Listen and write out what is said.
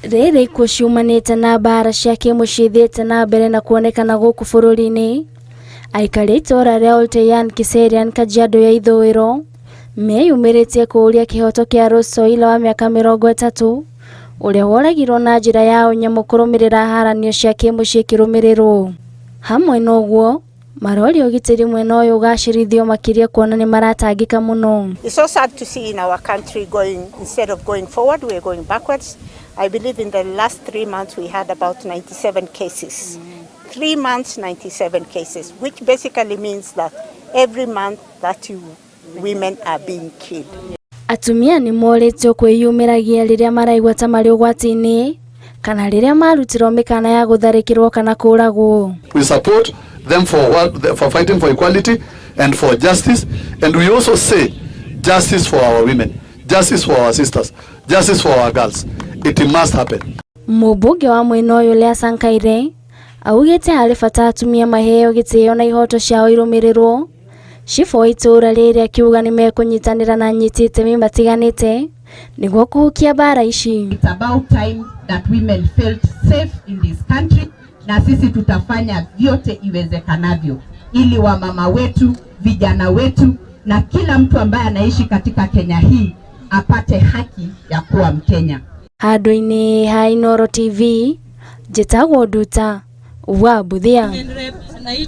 Rĩrĩ ikuũ ciumanĩte na mbara cia kĩmũciĩ na mbere na kuonekana gũkũ bũrũri-inĩ. Aikari itũũra rĩa Olteyan Kiserian Kajiado ya ithũĩro meyumĩrĩtie kũũria kĩhoto kĩa Rose Oila wa mĩaka 30 ũrĩa woragirwo na njĩra ya ũnyamũ kũrũmĩrĩra haranio cia kĩmũciĩ kĩrũmĩrĩrwo. Hamwe na ũguo marori ũgitĩri mwena ũyũ ũgacĩrithio makĩria kuona nĩ maratangĩka mũno. It's so sad to see in our country going, instead of going forward, we're going backwards. I believe in the last 3 months we had about 97 cases. 3 months, 97 cases, which basically means that every month 30 women are being killed. Atumia nĩ morĩtio kwĩyumĩragia rĩrĩa maraigua ta marĩ ũgwati-inĩ kana rĩrĩa marutirwo mĩkana ya gũtharĩkĩrwo kana kũragwo. We support them for fighting for equality and for justice, and we also say justice for our women, justice for our sisters, justice for our girls. It must happen. Mũmbunge wa mwena ũyũ Lea Sankaire augĩte harĩ bata atumia maheo gĩtĩo na ihoto ciao irũmĩrĩrwo. Cibũ wa itũũra rĩrĩ akiuga nĩ mekũnyitanĩra na anyiti itemi matiganĩte nĩguo kũhukia mbara ici. It's about time that women felt safe in this country, na sisi tutafanya vyote iwezekanavyo ili wamama wetu, vijana wetu na kila mtu ambaye anaishi katika Kenya hii apate haki ya kuwa Mkenya. Handũ-inĩ ha Inooro TV, njĩtagwo Nduta wa Buthia.